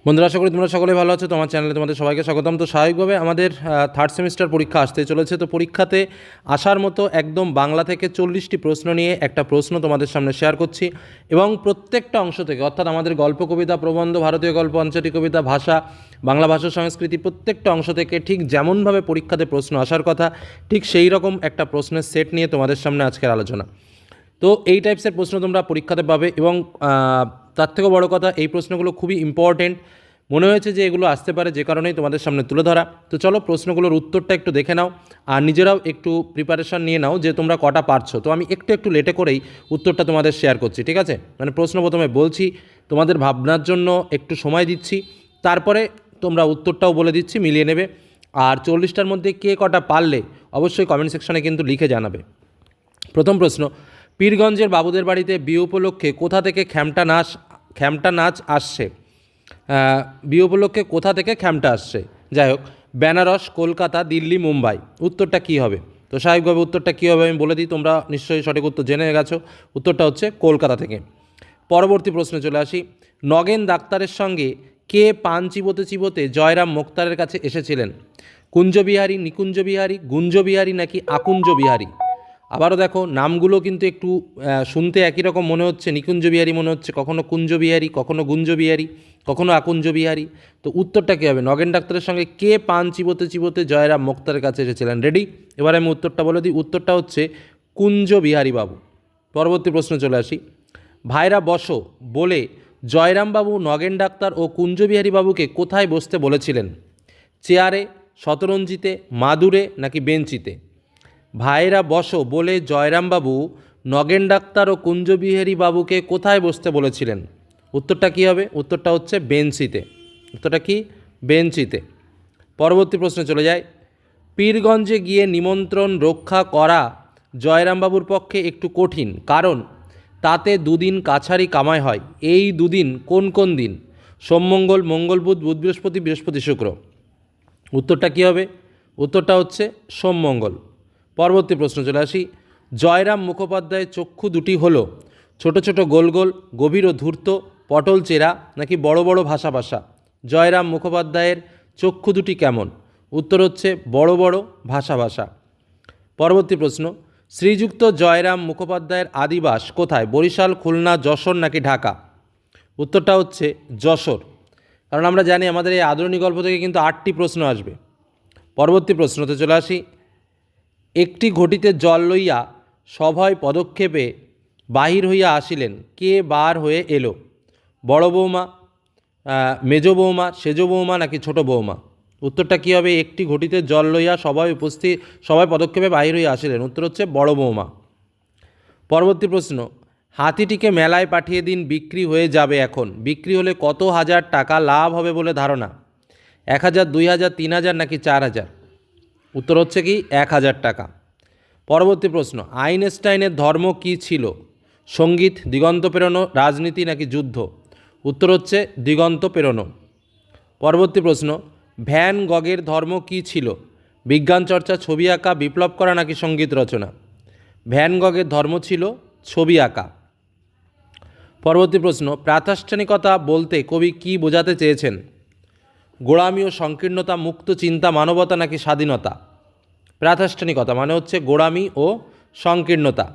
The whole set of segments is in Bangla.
বন্ধুরা, আশা করি তোমরা সকলে ভালো আছো। তোমার চ্যানেলে তোমাদের সবাইকে স্বাগতম। তো স্বাভাবিকভাবে আমাদের থার্ড সেমিস্টার পরীক্ষা আসতে চলেছে। তো পরীক্ষাতে আসার মতো একদম বাংলা থেকে 40টি প্রশ্ন নিয়ে একটা প্রশ্ন তোমাদের সামনে শেয়ার করছি, এবং প্রত্যেকটা অংশ থেকে, অর্থাৎ আমাদের গল্প, কবিতা, প্রবন্ধ, ভারতীয় গল্প, আঞ্চলিক কবিতা, ভাষা, বাংলা ভাষা, সংস্কৃতি, প্রত্যেকটা অংশ থেকে ঠিক যেমনভাবে পরীক্ষাতে প্রশ্ন আসার কথা, ঠিক সেই রকম একটা প্রশ্নের সেট নিয়ে তোমাদের সামনে আজকের আলোচনা। তো এই টাইপসের প্রশ্ন তোমরা পরীক্ষাতে পাবে, এবং তার থেকেও বড় কথা, এই প্রশ্নগুলো খুবই ইম্পর্টেন্ট। মনে হয়েছে যে এগুলো আসতে পারে, যে কারণেই তোমাদের সামনে তুলে ধরা। তো চলো প্রশ্নগুলোর উত্তরটা একটু দেখে নাও, আর নিজেরাও একটু প্রিপারেশান নিয়ে নাও যে তোমরা কটা পারছো। তো আমি একটু লেটে করেই উত্তরটা তোমাদের শেয়ার করছি, ঠিক আছে? মানে প্রশ্ন প্রথমে বলছি, তোমাদের ভাবনার জন্য একটু সময় দিচ্ছি, তারপরে তোমরা উত্তরটাও বলে দিচ্ছি, মিলিয়ে নেবে। আর 40টার মধ্যে কে কটা পারলে অবশ্যই কমেন্ট সেকশনে কিন্তু লিখে জানাবে। প্রথম প্রশ্ন, পীরগঞ্জের বাবুদের বাড়িতে বিয়ে উপলক্ষে কোথা থেকে খ্যামটা নাচ আসছে? বিয়ে উপলক্ষে কোথা থেকে খ্যামটা আসছে? যাই হোক, বেনারস, কলকাতা, দিল্লি, মুম্বাই। উত্তরটা কী হবে? তো স্বাভাবিকভাবে উত্তরটা কী হবে আমি বলে দিই, তোমরা নিশ্চয়ই সঠিক উত্তর জেনে গেছো। উত্তরটা হচ্ছে কলকাতা থেকে। পরবর্তী প্রশ্নে চলে আসি। নগেন ডাক্তারের সঙ্গে কে পান চিবোতে চিবোতে জয়রাম মোক্তারের কাছে এসেছিলেন? কুঞ্জবিহারী, নিকুঞ্জবিহারী, গুঞ্জবিহারী নাকি আকুঞ্জবিহারী? আবারও দেখো, নামগুলো কিন্তু একটু শুনতে একই রকম মনে হচ্ছে। নিকুঞ্জবিহারী মনে হচ্ছে, কখনো কুঞ্জবিহারী, কখনো গুঞ্জবিহারী, কখনো আকুঞ্জবিহারী। তো উত্তরটা কী হবে? নগেন ডাক্তারের সঙ্গে কে পান চিবোতে চিবোতে জয়রাম মোক্তারের কাছে এসেছিলেন? রেডি? এবার আমি উত্তরটা বলে দিই। উত্তরটা হচ্ছে কুঞ্জবিহারী বাবু। পরবর্তী প্রশ্ন চলে আসি। ভাইরা বসো বলে জয়রামবাবু নগেন ডাক্তার ও কুঞ্জবিহারী বাবুকে কোথায় বসতে বলেছিলেন? চেয়ারে, শতরঞ্জিতে, মাদুরে নাকি বেঞ্চিতে? ভাইরা বসো বলে জয়রামবাবু নগেন ডাক্তার ও কুঞ্জবিহারী বাবুকে কোথায় বসতে বলেছিলেন? উত্তরটা কী হবে? উত্তরটা হচ্ছে বেঞ্চিতে। উত্তরটা কি? বেঞ্চিতে। পরবর্তী প্রশ্নে চলে যায়। পীরগঞ্জে গিয়ে নিমন্ত্রণ রক্ষা করা জয়রামবাবুর পক্ষে একটু কঠিন, কারণ তাতে দুদিন কাছারি কামাই হয়। এই দুদিন কোন কোন দিন? সোমমঙ্গল, মঙ্গল, বুধ, বুধ বৃহস্পতি, বৃহস্পতি শুক্র। উত্তরটা কী হবে? উত্তরটা হচ্ছে সোমমঙ্গল। পরবর্তী প্রশ্ন চলে আসি। জয়রাম মুখোপাধ্যায়ের চক্ষু দুটি হলো ছোট ছোট গোল গোল, গভীর ও ধূর্ত, পটল চেরা নাকি বড় বড় ভাষা ভাষা? জয়রাম মুখোপাধ্যায়ের চক্ষু দুটি কেমন? উত্তর হচ্ছে বড় বড় ভাষা ভাষা। পরবর্তী প্রশ্ন। শ্রীযুক্ত জয়রাম মুখোপাধ্যায়ের আদিবাস কোথায়? বরিশাল, খুলনা, যশোর নাকি ঢাকা? উত্তরটা হচ্ছে যশোর। কারণ আমরা জানি আমাদের এই আদরণী গল্প থেকে কিন্তু 8টি প্রশ্ন আসবে। পরবর্তী প্রশ্নতে চলে আসি। একটি ঘটিতে জল লইয়া সভয় পদক্ষেপে বাহির হইয়া আসিলেন, কে বার হয়ে এলো? বড় বৌমা, মেজ বৌমা, সেজ বৌমা নাকি ছোট বৌমা? উত্তরটা কী হবে? একটি ঘটিতে জল লইয়া সবাই পদক্ষেপে বাহির হইয়া আসিলেন। উত্তর হচ্ছে বড় বৌমা। পরবর্তী প্রশ্ন। হাতিটিকে মেলায় পাঠিয়ে দিন, বিক্রি হয়ে যাবে এখন। বিক্রি হলে কত হাজার টাকা লাভ হবে বলে ধারণা? 1000, 2000, 3000 নাকি 4000? উত্তর হচ্ছে কি? 1000 টাকা। পরবর্তী প্রশ্ন। আইনস্টাইনের ধর্ম কী ছিল? সঙ্গীত, দিগন্ত পেরোনো, রাজনীতি নাকি যুদ্ধ? উত্তর হচ্ছে দিগন্ত পেরোনো। পরবর্তী প্রশ্ন। ভ্যান গগের ধর্ম কী ছিল? বিজ্ঞান চর্চা, ছবি আঁকা, বিপ্লব করা নাকি সঙ্গীত রচনা? ভ্যান গগের ধর্ম ছিল ছবি আঁকা। পরবর্তী প্রশ্ন। প্রাতিষ্ঠানিকতা বলতে কবি কী বোঝাতে চেয়েছেন? গোঁড়ামি ও সংকীর্ণতা, মুক্ত চিন্তা, মানবতা নাকি স্বাধীনতা? প্রাতিষ্ঠানিকতা মানে হচ্ছে গোঁড়ামি ও সংকীর্ণতা।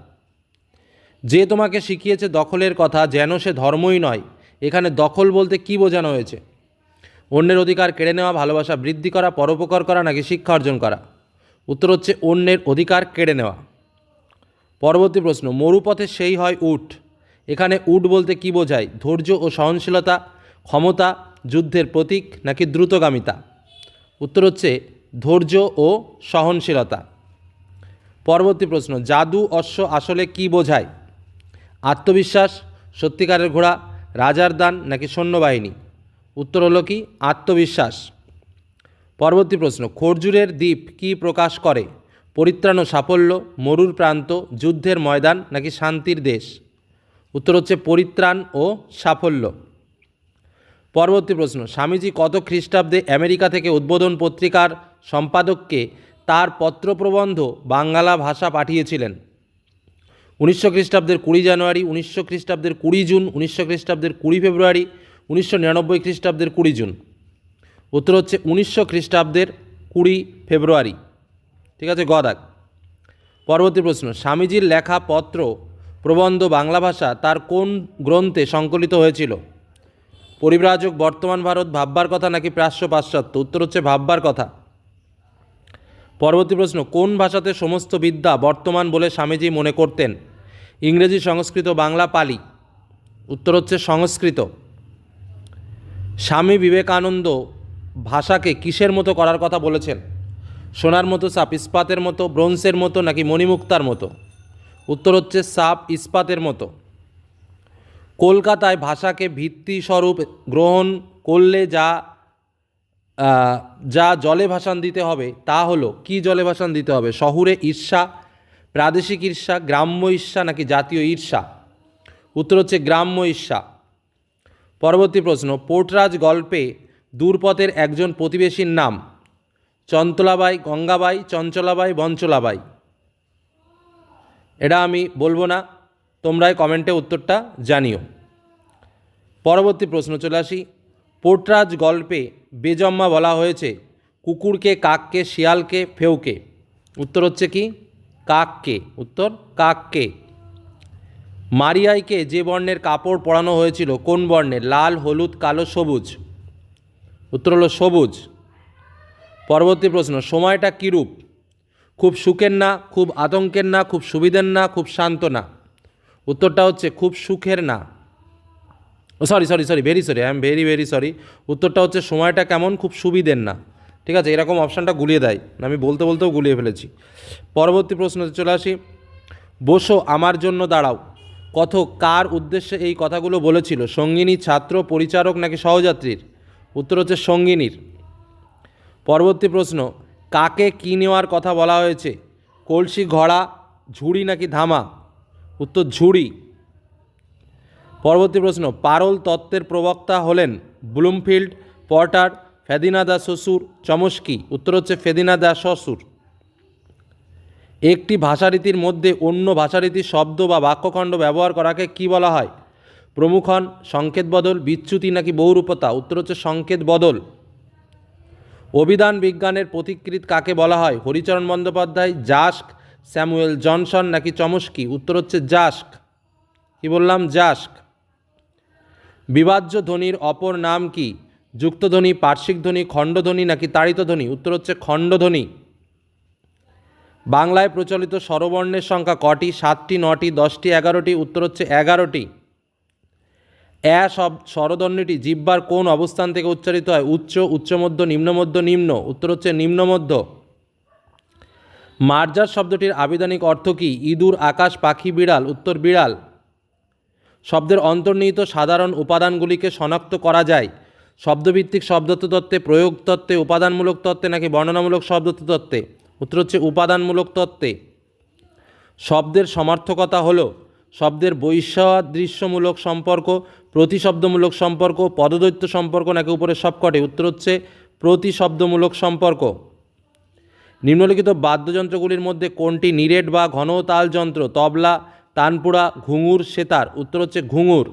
যে তোমাকে শিখিয়েছে দখলের কথা, যেন সে ধর্মই নয়, এখানে দখল বলতে কী বোঝানো হয়েছে? অন্যের অধিকার কেড়ে নেওয়া, ভালোবাসা বৃদ্ধি করা, পরোপকার করা নাকি শিক্ষা অর্জন করা? উত্তর হচ্ছে অন্যের অধিকার কেড়ে নেওয়া। পরবর্তী প্রশ্ন। মরুপথে সেই হয় উট, এখানে উট বলতে কী বোঝায়? ধৈর্য ও সহনশীলতা, ক্ষমতা, যুদ্ধের প্রতীক নাকি দ্রুতগামিতা? উত্তর হচ্ছে ধৈর্য ও সহনশীলতা। পরবর্তী প্রশ্ন। জাদু অশ্ব আসলে কী বোঝায়? আত্মবিশ্বাস, সত্যিকারের ঘোড়া, রাজার দান নাকি সৈন্যবাহিনী? উত্তর হলো কি? আত্মবিশ্বাস। পরবর্তী প্রশ্ন। খরজুরের দ্বীপ কী প্রকাশ করে? পরিত্রাণ ও সাফল্য, মরুর প্রান্ত, যুদ্ধের ময়দান নাকি শান্তির দেশ? উত্তর হচ্ছে পরিত্রাণ ও সাফল্য। পরবর্তী প্রশ্ন। স্বামীজি কত খ্রিস্টাব্দে আমেরিকা থেকে উদ্বোধন পত্রিকার সম্পাদককে তার পত্রপ্রবন্ধ বাংলা ভাষা পাঠিয়েছিলেন? 1900 খ্রিস্টাব্দের 20 জানুয়ারি, 1900 খ্রিস্টাব্দের 20 জুন, 1900 খ্রিস্টাব্দের 20 ফেব্রুয়ারি, 1999 খ্রিস্টাব্দের 20 জুন? উত্তর হচ্ছে 1900 খ্রিস্টাব্দের 20 ফেব্রুয়ারি। ঠিক আছে, গ দাগ। পরবর্তী প্রশ্ন, স্বামীজির লেখা পত্র প্রবন্ধ বাংলা ভাষা তার কোন গ্রন্থে সংকলিত হয়েছিল? পরিব্রাজক, বর্তমান ভারত, ভাববার কথা নাকি প্রাচ্য পাশ্চাত্য? উত্তর হচ্ছে ভাববার কথা। পরবর্তী প্রশ্ন, কোন ভাষাতে সমস্ত বিদ্যা বর্তমান বলে স্বামীজি মনে করতেন? ইংরেজি, সংস্কৃত, বাংলা, পালি? উত্তর হচ্ছে সংস্কৃত। স্বামী বিবেকানন্দ ভাষাকে কিসের মতো করার কথা বলেছেন? সোনার মতো, সাপ ইস্পাতের মতো, ব্রোঞ্জের মতো নাকি মণিমুক্তার মতো? উত্তর হচ্ছে সাপ ইস্পাতের মতো। কলকাতায় ভাষাকে ভিত্তিস্বরূপ গ্রহণ করলে যা জলে ভাষণ দিতে হবে তা হলো, কি জলে ভাষণ দিতে হবে? শহুরে ঈর্ষা, প্রাদেশিক ঈর্ষা, গ্রাম্য ঈর্ষা নাকি জাতীয় ঈর্ষা? উত্তর হচ্ছে গ্রাম্য ঈর্ষা। পরবর্তী প্রশ্ন, পোর্টরাজ গল্পে দূরপথের একজন প্রতিবেশীর নাম? চঞ্চলাবাই, গঙ্গাবাই, চঞ্চলাবাই, বঞ্চলাবাই? এটা আমি বলবো না, তোমরাই কমেন্টে উত্তরটা জানিও। পরবর্তী প্রশ্ন চলে আসি। পোর্টরাজ গল্পে বেজম্মা বলা হয়েছে কুকুরকে, কাককে, শিয়ালকে, ফেউকে? উত্তর হচ্ছে কি? কাককে। উত্তর কাককে। মারিয়াইকে যে বর্ণের কাপড় পরানো হয়েছিল কোন বর্ণের? লাল, হলুদ, কালো, সবুজ? উত্তর হলো সবুজ। পরবর্তী প্রশ্ন, সময়টা কীরূপ? খুব সুখের না, খুব আতঙ্কের না, খুব সুবিধের না, খুব শান্ত না? উত্তরটা হচ্ছে খুব সুখের না। Sorry, I am very sorry. উত্তরটা হচ্ছে সময়টা কেমন? খুব সুবিধের না। ঠিক আছে, এরকম অপশানটা গুলিয়ে দেয়, আমি বলতেও গুলিয়ে ফেলেছি। পরবর্তী প্রশ্ন চলে আসি। বসো আমার জন্য দাঁড়াও কথক কার উদ্দেশ্যে এই কথাগুলো বলেছিল? সঙ্গিনী, ছাত্র, পরিচারক নাকি সহযাত্রীর? উত্তর হচ্ছে সঙ্গিনীর। পরবর্তী প্রশ্ন, কাকে কি নেওয়ার কথা বলা হয়েছে? কলসি, ঘোড়া, ঝুড়ি নাকি ধামা? উত্তর ঝুড়ি। পরবর্তী প্রশ্ন, পারল তত্ত্বের প্রবক্তা হলেন ব্লুমফিল্ড, পটার, ফেদিনা দা শ্বশুর, চমস্কি? উত্তর হচ্ছে ফেদিনা দা শ্বশুর। একটি ভাষারীতির মধ্যে অন্য ভাষারীতির শব্দ বা বাক্যখণ্ড ব্যবহার করাকে কি বলা হয়? প্রমুখন, সংকেত বদল, বিচ্যুতি নাকি বহুরূপতা? উত্তর হচ্ছে সংকেত বদল। অভিধান বিজ্ঞানের পথিকৃৎ কাকে বলা হয়? হরিচরণ বন্দ্যোপাধ্যায়, জাস্ক, স্যামুয়েল জনসন নাকি চমস্কি? উত্তর হচ্ছে জাস্ক। কি বললাম? জাস্ক। বিভাজ্য ধ্বনির অপর নাম কি? যুক্তধ্বনি, পার্শ্বিক ধ্বনি, খণ্ডধ্বনি নাকি তাড়িত ধ্বনি? উত্তর হচ্ছে খণ্ডধ্বনি। বাংলায় প্রচলিত স্বরবর্ণের সংখ্যা কটি? 7টি, 9টি, 10টি, 11টি? উত্তর হচ্ছে 11টি। স্বরধ্বনিটি জিহ্বার কোন অবস্থান থেকে উচ্চারিত হয়? উচ্চ, উচ্চমধ্য, নিম্নমধ্য, নিম্ন? উত্তর হচ্ছে নিম্নমধ্য। মার্জার শব্দটির আবিধানিক অর্থ কি? ইঁদুর, আকাশ, পাখি, বিড়াল? উত্তর বিড়াল। শব্দের অন্তর্নিহিত সাধারণ উপাদানগুলিকে শনাক্ত করা যায় শব্দভিত্তিক শব্দতত্ত্বে, প্রয়োগ তত্ত্বে, উপাদানমূলক তত্ত্বে নাকি বর্ণনামূলক শব্দতত্ত্বে? উত্তর হচ্ছে উপাদানমূলক তত্ত্বে। শব্দের সমার্থকতা হল শব্দের বৈসাদৃশ্যমূলক সম্পর্ক, প্রতিশব্দমূলক সম্পর্ক, পদদ্বৈত সম্পর্ক নাকি উপরের সবকটি? উত্তর হচ্ছে প্রতিশব্দমূলক সম্পর্ক। নিম্নলিখিত বাদ্যযন্ত্রগুলির মধ্যে কোনটি নিরেট বা ঘনতাল যন্ত্র? তবলা, তানপুরা, ঘুঙুর, সেতার? উত্তর হচ্ছে ঘুঙুর।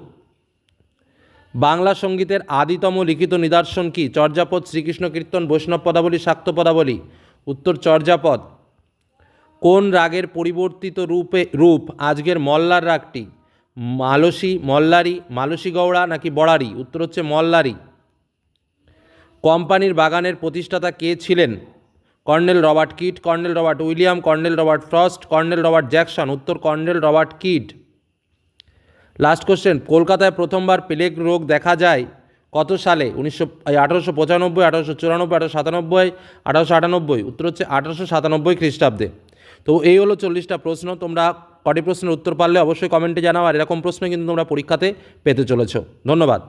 বাংলা সঙ্গীতের আদিতম লিখিত নিদর্শন কি? চর্যাপদ, শ্রীকৃষ্ণ কীর্তন, বৈষ্ণব পদাবলী, শাক্ত পদাবলী? উত্তর চর্যাপদ। কোন রাগের পরিবর্তিত রূপ আজকের মল্লার রাগটি? মালসী, মল্লারি, মালসী গৌড়া নাকি বড়ারি? উত্তর হচ্ছে মল্লারি। কোম্পানির বাগানের প্রতিষ্ঠাতা কে ছিলেন? Colonel Robert Kyd, colonel Robert William, colonel Robert Frost, colonel Robert Jackson? উত্তর colonel Robert Kyd. Last question, কলকাতায় প্রথমবার প্লেগ রোগ দেখা যায় কত সালে? 1895, 1894, 1897, 1898? উত্তর হচ্ছে 1897 খ্রিস্টাব্দে। তো এই হলো 40টা প্রশ্ন। তোমরা কটি প্রশ্নের উত্তর পারলে অবশ্যই কমেন্টে জানাও, আর এরকম প্রশ্ন কিন্তু তোমরা পরীক্ষাতে পেতে চলেছো। ধন্যবাদ।